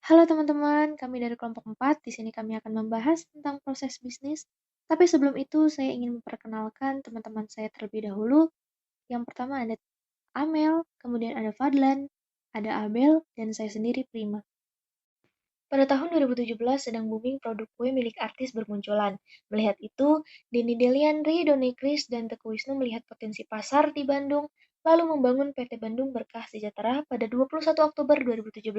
Halo teman-teman, kami dari kelompok 4. Di sini kami akan membahas tentang proses bisnis. Tapi sebelum itu, saya ingin memperkenalkan teman-teman saya terlebih dahulu. Yang pertama ada Amel, kemudian ada Fadlan, ada Abel, dan saya sendiri Prima. Pada tahun 2017 sedang booming produk kue milik artis bermunculan. Melihat itu, Denny Deliandri, Doni Kris, dan Teguh Wisnu melihat potensi pasar di Bandung, lalu membangun PT Bandung Berkah Sejahtera pada 21 Oktober 2017.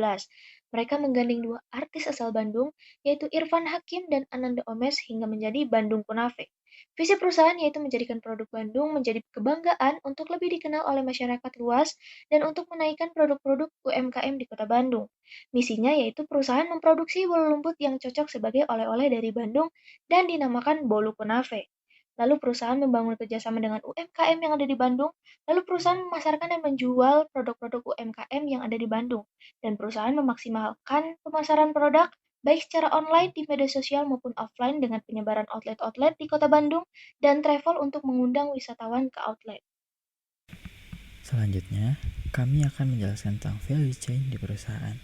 Mereka menggandeng dua artis asal Bandung, yaitu Irfan Hakim dan Ananda Omes hingga menjadi Bandung Kunafe. Visi perusahaan yaitu menjadikan produk Bandung menjadi kebanggaan untuk lebih dikenal oleh masyarakat luas dan untuk menaikkan produk-produk UMKM di Kota Bandung. Misinya yaitu perusahaan memproduksi bolu lumput yang cocok sebagai oleh-oleh dari Bandung dan dinamakan Bolu Kunafe. Lalu perusahaan membangun kerjasama dengan UMKM yang ada di Bandung, lalu perusahaan memasarkan dan menjual produk-produk UMKM yang ada di Bandung, dan perusahaan memaksimalkan pemasaran produk baik secara online di media sosial maupun offline dengan penyebaran outlet-outlet di Kota Bandung dan travel untuk mengundang wisatawan ke outlet. Selanjutnya, kami akan menjelaskan tentang value chain di perusahaan.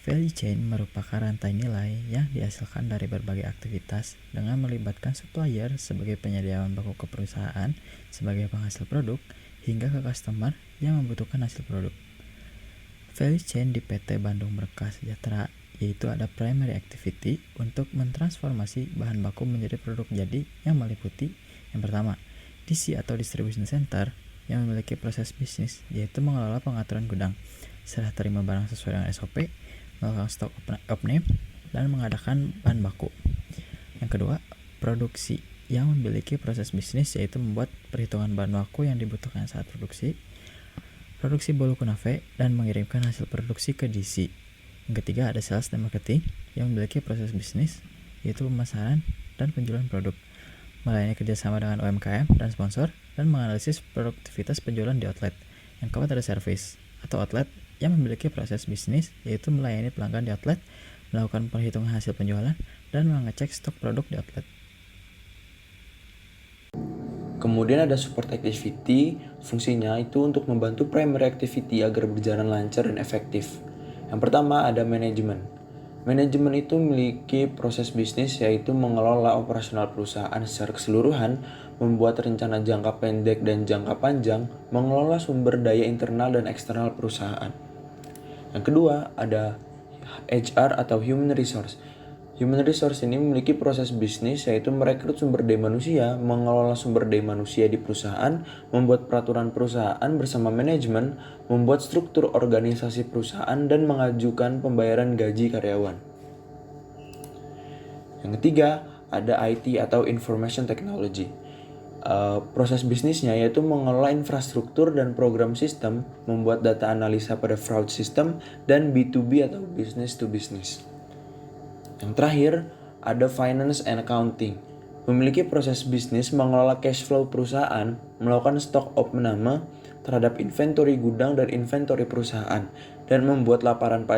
Value chain merupakan rantai nilai yang dihasilkan dari berbagai aktivitas dengan melibatkan supplier sebagai penyedia bahan baku ke perusahaan sebagai penghasil produk hingga ke customer yang membutuhkan hasil produk. Value chain di PT Bandung Berkah Sejahtera yaitu ada primary activity untuk mentransformasi bahan baku menjadi produk jadi yang meliputi yang pertama, DC atau distribution center yang memiliki proses bisnis yaitu mengelola pengaturan gudang, serah terima barang sesuai dengan SOP, melakukan stok opening, dan mengadakan bahan baku. Yang kedua, produksi yang memiliki proses bisnis yaitu membuat perhitungan bahan baku yang dibutuhkan saat produksi bolu kunafe, dan mengirimkan hasil produksi ke DC. Yang ketiga ada sales dan marketing yang memiliki proses bisnis yaitu pemasaran dan penjualan produk, melayani kerjasama dengan UMKM dan sponsor, dan menganalisis produktivitas penjualan di outlet. Yang keempat ada service atau outlet yang memiliki proses bisnis yaitu melayani pelanggan di outlet, melakukan perhitungan hasil penjualan, dan mengecek stok produk di outlet. Kemudian ada support activity, fungsinya itu untuk membantu primary activity agar berjalan lancar dan efektif. Yang pertama ada manajemen. Manajemen itu memiliki proses bisnis yaitu mengelola operasional perusahaan secara keseluruhan, membuat rencana jangka pendek dan jangka panjang, mengelola sumber daya internal dan eksternal perusahaan. Yang kedua ada HR atau Human Resource. Human Resource ini memiliki proses bisnis yaitu merekrut sumber daya manusia, mengelola sumber daya manusia di perusahaan, membuat peraturan perusahaan bersama manajemen, membuat struktur organisasi perusahaan, dan mengajukan pembayaran gaji karyawan. Yang ketiga ada IT atau Information Technology. Proses bisnisnya yaitu mengelola infrastruktur dan program sistem, membuat data analisa pada fraud system, dan B2B atau business to business. Yang terakhir ada finance and accounting. Memiliki proses bisnis mengelola cash flow perusahaan, melakukan stok opname terhadap inventory gudang dan inventory perusahaan, dan membuat laporan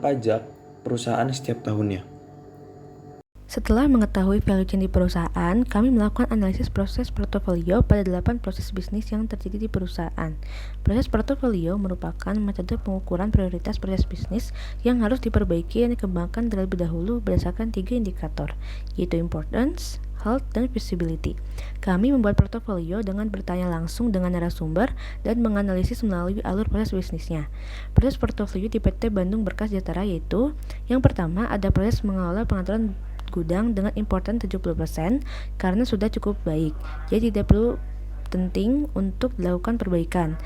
pajak perusahaan setiap tahunnya. Setelah mengetahui value chain di perusahaan, kami melakukan analisis proses portofolio pada 8 proses bisnis yang terjadi di perusahaan. Proses portofolio merupakan metode pengukuran prioritas proses bisnis yang harus diperbaiki dan dikembangkan terlebih dahulu berdasarkan 3 indikator, yaitu importance, health, dan visibility. Kami membuat portofolio dengan bertanya langsung dengan narasumber dan menganalisis melalui alur proses bisnisnya. Proses portofolio di PT Bandung Berkah Sejahtera yaitu yang pertama ada proses mengelola pengaturan gudang dengan important 70% karena sudah cukup baik, jadi tidak perlu penting untuk dilakukan perbaikan.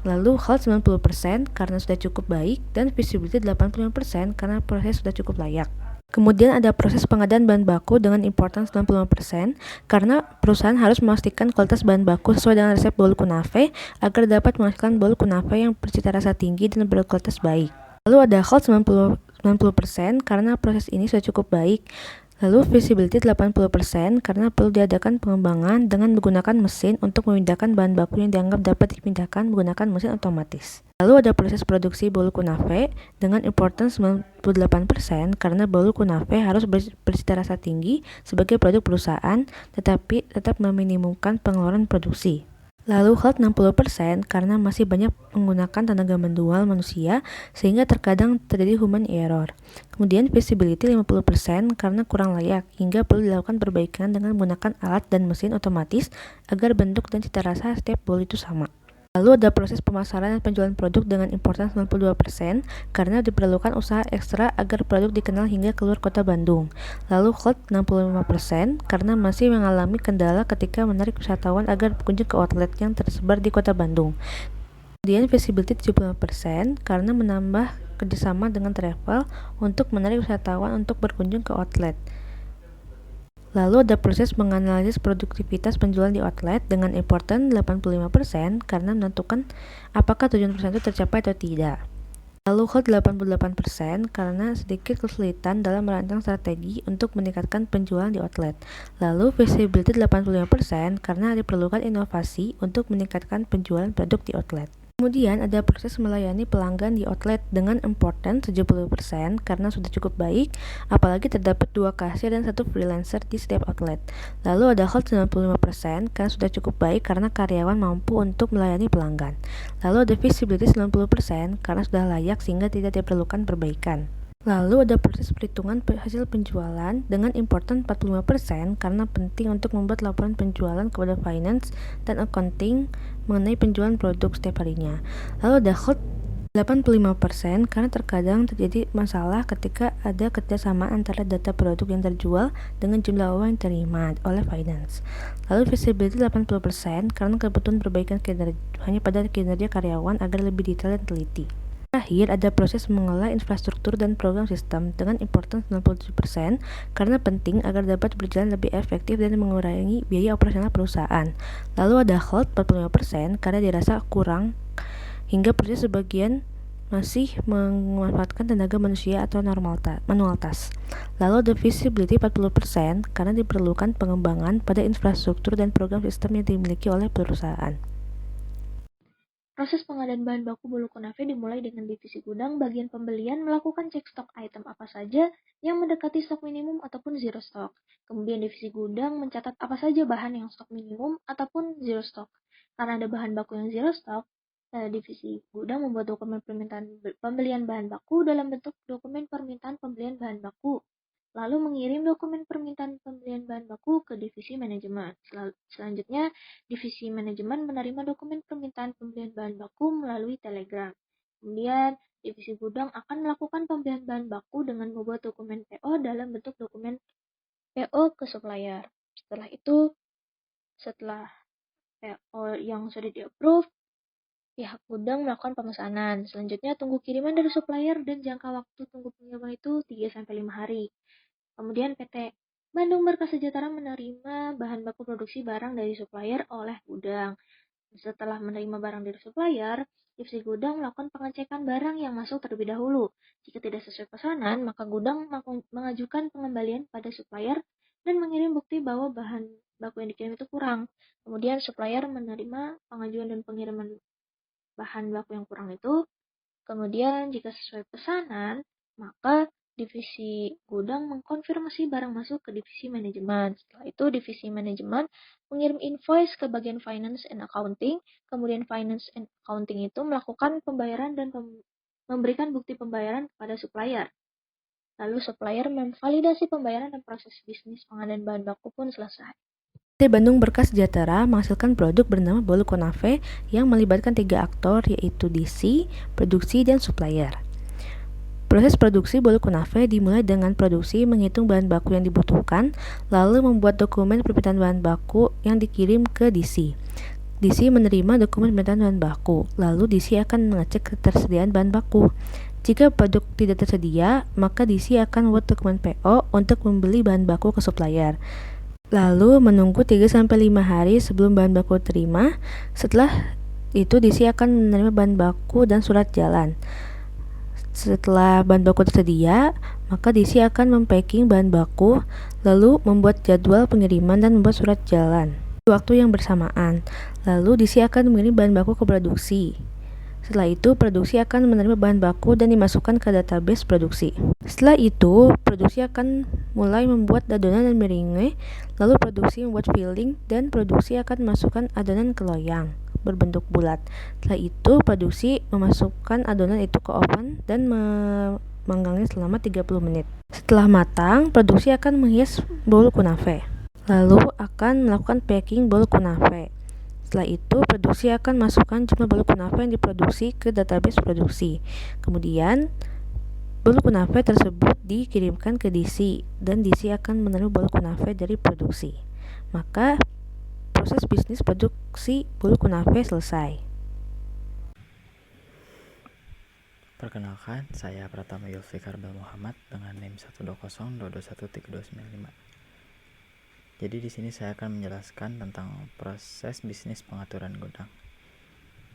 Lalu health 90% karena sudah cukup baik, dan visibility 85% karena proses sudah cukup layak. Kemudian ada proses pengadaan bahan baku dengan importance 95% karena perusahaan harus memastikan kualitas bahan baku sesuai dengan resep bolu kunafe agar dapat menghasilkan bolu kunafe yang bercita rasa tinggi dan berkualitas baik. Lalu ada health 90% karena proses ini sudah cukup baik. Lalu visibility 80% karena perlu diadakan pengembangan dengan menggunakan mesin untuk memindahkan bahan baku yang dianggap dapat dipindahkan menggunakan mesin otomatis. Lalu ada proses produksi bolu kunafe dengan importance 98% karena bolu kunafe harus bercita rasa tinggi sebagai produk perusahaan tetapi tetap meminimumkan pengeluaran produksi. Lalu health 60% karena masih banyak menggunakan tenaga manual manusia sehingga terkadang terjadi human error. Kemudian visibility 50% karena kurang layak hingga perlu dilakukan perbaikan dengan menggunakan alat dan mesin otomatis agar bentuk dan cita rasa setiap bowl itu sama. Lalu ada proses pemasaran dan penjualan produk dengan importance 92% karena diperlukan usaha ekstra agar produk dikenal hingga keluar kota Bandung. Lalu health 65% karena masih mengalami kendala ketika menarik wisatawan agar berkunjung ke outlet yang tersebar di kota Bandung. Kemudian visibility 75% karena menambah kerjasama dengan travel untuk menarik wisatawan untuk berkunjung ke outlet. Lalu ada proses menganalisis produktivitas penjualan di outlet dengan important 85% karena menentukan apakah tujuan perusahaan itu tercapai atau tidak. Lalu health 88% karena sedikit kesulitan dalam merancang strategi untuk meningkatkan penjualan di outlet. Lalu visibility 85% karena diperlukan inovasi untuk meningkatkan penjualan produk di outlet. Kemudian ada proses melayani pelanggan di outlet dengan important 70% karena sudah cukup baik, apalagi terdapat 2 kasir dan 1 freelancer di setiap outlet. Lalu ada health 95% karena sudah cukup baik karena karyawan mampu untuk melayani pelanggan. Lalu ada visibility 90% karena sudah layak sehingga tidak diperlukan perbaikan. Lalu ada proses perhitungan hasil penjualan dengan important 45% karena penting untuk membuat laporan penjualan kepada finance dan accounting mengenai penjualan produk setiap harinya. Lalu ada health 85% karena terkadang terjadi masalah ketika ada kerjasama antara data produk yang terjual dengan jumlah uang yang diterima oleh finance. Lalu visibility 80% karena kebutuhan perbaikan kinerja hanya pada kinerja karyawan agar lebih detail dan teliti. Terakhir, ada proses mengolah infrastruktur dan program sistem dengan importance 97% karena penting agar dapat berjalan lebih efektif dan mengurangi biaya operasional perusahaan. Lalu ada health 45% karena dirasa kurang hingga proses sebagian masih memanfaatkan tenaga manusia atau manual task. Lalu ada visibility 40% karena diperlukan pengembangan pada infrastruktur dan program sistem yang dimiliki oleh perusahaan. Proses pengadaan bahan baku bolu kunafe dimulai dengan divisi gudang bagian pembelian melakukan cek stok item apa saja yang mendekati stok minimum ataupun zero stok. Kemudian divisi gudang mencatat apa saja bahan yang stok minimum ataupun zero stok. Karena ada bahan baku yang zero stok, divisi gudang membuat dokumen permintaan pembelian bahan baku dalam bentuk dokumen permintaan pembelian bahan baku. Lalu mengirim dokumen permintaan pembelian bahan baku ke divisi manajemen. Selanjutnya, divisi manajemen menerima dokumen permintaan pembelian bahan baku melalui telegram. Kemudian, divisi gudang akan melakukan pembelian bahan baku dengan membuat dokumen PO dalam bentuk dokumen PO ke supplier. Setelah PO yang sudah di-approve, pihak gudang melakukan pemesanan. Selanjutnya, tunggu kiriman dari supplier dan jangka waktu tunggu pengiriman itu 3-5 hari. Kemudian PT Bandung Berkas Sejahtera menerima bahan baku produksi barang dari supplier oleh gudang. Setelah menerima barang dari supplier, divisi gudang melakukan pengecekan barang yang masuk terlebih dahulu. Jika tidak sesuai pesanan, maka gudang mengajukan pengembalian pada supplier dan mengirim bukti bahwa bahan baku yang dikirim itu kurang. Kemudian supplier menerima pengajuan dan pengiriman bahan baku yang kurang itu. Kemudian jika sesuai pesanan, maka divisi gudang mengkonfirmasi barang masuk ke divisi manajemen. Setelah itu divisi manajemen mengirim invoice ke bagian finance and accounting. Kemudian finance and accounting itu melakukan pembayaran dan memberikan bukti pembayaran kepada supplier. Lalu supplier memvalidasi pembayaran dan proses bisnis pengadaan bahan baku pun selesai. PT Bandung Berkas Sejahtera menghasilkan produk bernama bolu kunafe yang melibatkan 3 aktor yaitu DC, produksi, dan supplier. Proses produksi bolu kunafe dimulai dengan produksi menghitung bahan baku yang dibutuhkan, lalu membuat dokumen permintaan bahan baku yang dikirim ke DC. DC menerima dokumen permintaan bahan baku, lalu DC akan mengecek ketersediaan bahan baku. Jika produk tidak tersedia, maka DC akan membuat dokumen PO untuk membeli bahan baku ke supplier. Lalu menunggu 3-5 hari sebelum bahan baku terima. Setelah itu DC akan menerima bahan baku dan surat jalan. Setelah bahan baku tersedia, maka DC akan mempacking bahan baku, lalu membuat jadwal pengiriman dan membuat surat jalan. Di waktu yang bersamaan, lalu DC akan mengirim bahan baku ke produksi. Setelah itu, produksi akan menerima bahan baku dan dimasukkan ke database produksi. Setelah itu, produksi akan mulai membuat adonan dan meringue, lalu produksi membuat filling, dan produksi akan memasukkan adonan ke loyang berbentuk bulat. Setelah itu, produksi memasukkan adonan itu ke oven dan memanggangnya selama 30 menit. Setelah matang, produksi akan menghias bolu kunafe. Lalu akan melakukan packing bolu kunafe. Setelah itu, produksi akan masukkan jumlah bolu kunafe yang diproduksi ke database produksi. Kemudian, bolu kunafe tersebut dikirimkan ke DC, dan DC akan menerima bolu kunafe dari produksi. Maka, proses bisnis produksi bolu kunafe selesai. Perkenalkan, saya Pratama Yulfikar Bel Muhammad dengan NIM 12022132995. Jadi di sini saya akan menjelaskan tentang proses bisnis pengaturan gudang.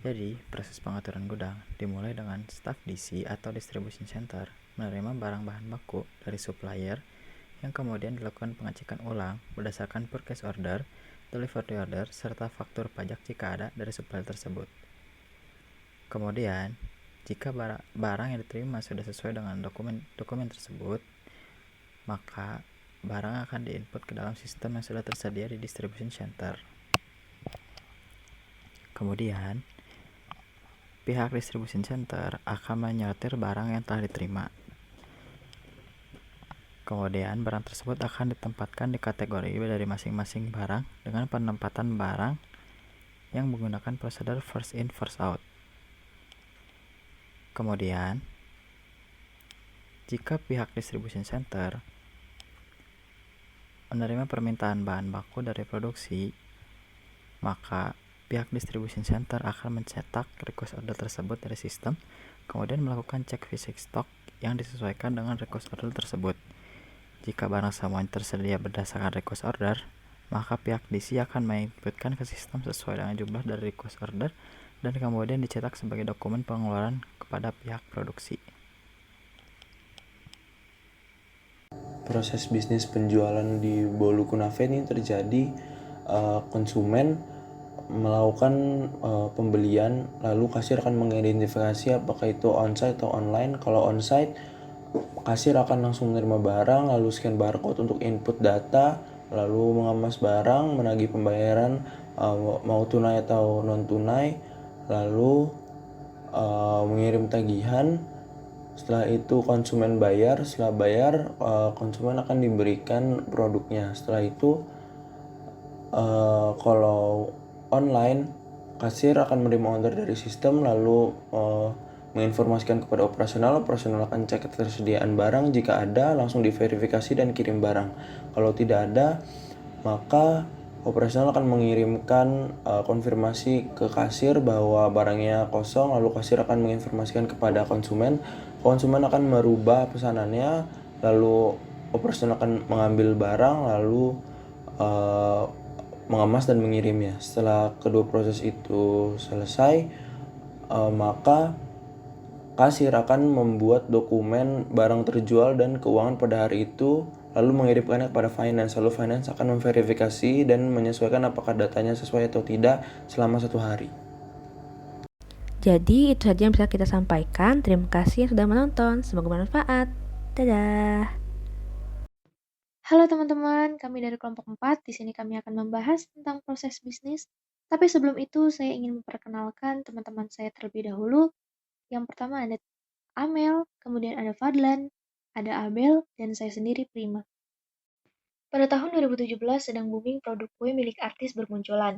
Jadi, proses pengaturan gudang dimulai dengan staf DC atau distribution center menerima barang bahan baku dari supplier yang kemudian dilakukan pengecekan ulang berdasarkan purchase order, delivery order, serta faktur pajak jika ada dari supplier tersebut. Kemudian, jika barang yang diterima sudah sesuai dengan dokumen tersebut, maka barang akan diinput ke dalam sistem yang sudah tersedia di distribution center. Kemudian, pihak distribution center akan menyortir barang yang telah diterima. Kemudian, barang tersebut akan ditempatkan di kategori dari masing-masing barang dengan penempatan barang yang menggunakan prosedur first in, first out. Kemudian, jika pihak distribution center menerima permintaan bahan baku dari produksi, maka pihak distribution center akan mencetak request order tersebut dari sistem, kemudian melakukan cek fisik stok yang disesuaikan dengan request order tersebut. Jika barang semuanya tersedia berdasarkan request order, maka pihak DC akan menginputkan ke sistem sesuai dengan jumlah dari request order dan kemudian dicetak sebagai dokumen pengeluaran kepada pihak produksi. Proses bisnis penjualan di bolu kunafe ini terjadi konsumen melakukan pembelian, lalu kasir akan mengidentifikasi apakah itu onsite atau online. Kalau onsite, kasir akan langsung menerima barang, lalu scan barcode untuk input data, lalu mengemas barang, menagih pembayaran mau tunai atau non tunai, lalu mengirim tagihan. Setelah itu konsumen bayar, setelah bayar konsumen akan diberikan produknya. Setelah itu kalau online, kasir akan menerima order dari sistem, lalu menginformasikan kepada operasional akan cek ketersediaan barang, jika ada langsung diverifikasi dan kirim barang. Kalau tidak ada, maka operasional akan mengirimkan konfirmasi ke kasir bahwa barangnya kosong, lalu kasir akan menginformasikan kepada konsumen akan merubah pesanannya, lalu operasional akan mengambil barang, lalu mengemas dan mengirimnya. Setelah kedua proses itu selesai, maka kasir akan membuat dokumen barang terjual dan keuangan pada hari itu, lalu mengirimkannya kepada finance. Lalu finance akan memverifikasi dan menyesuaikan apakah datanya sesuai atau tidak selama 1 hari. Jadi, itu saja yang bisa kita sampaikan. Terima kasih yang sudah menonton. Semoga bermanfaat. Dadah! Halo teman-teman, kami dari kelompok 4. Di sini kami akan membahas tentang proses bisnis. Tapi sebelum itu, saya ingin memperkenalkan teman-teman saya terlebih dahulu. Yang pertama ada Amel, kemudian ada Fadlan, ada Abel, dan saya sendiri Prima. Pada tahun 2017 sedang booming produk kue milik artis bermunculan.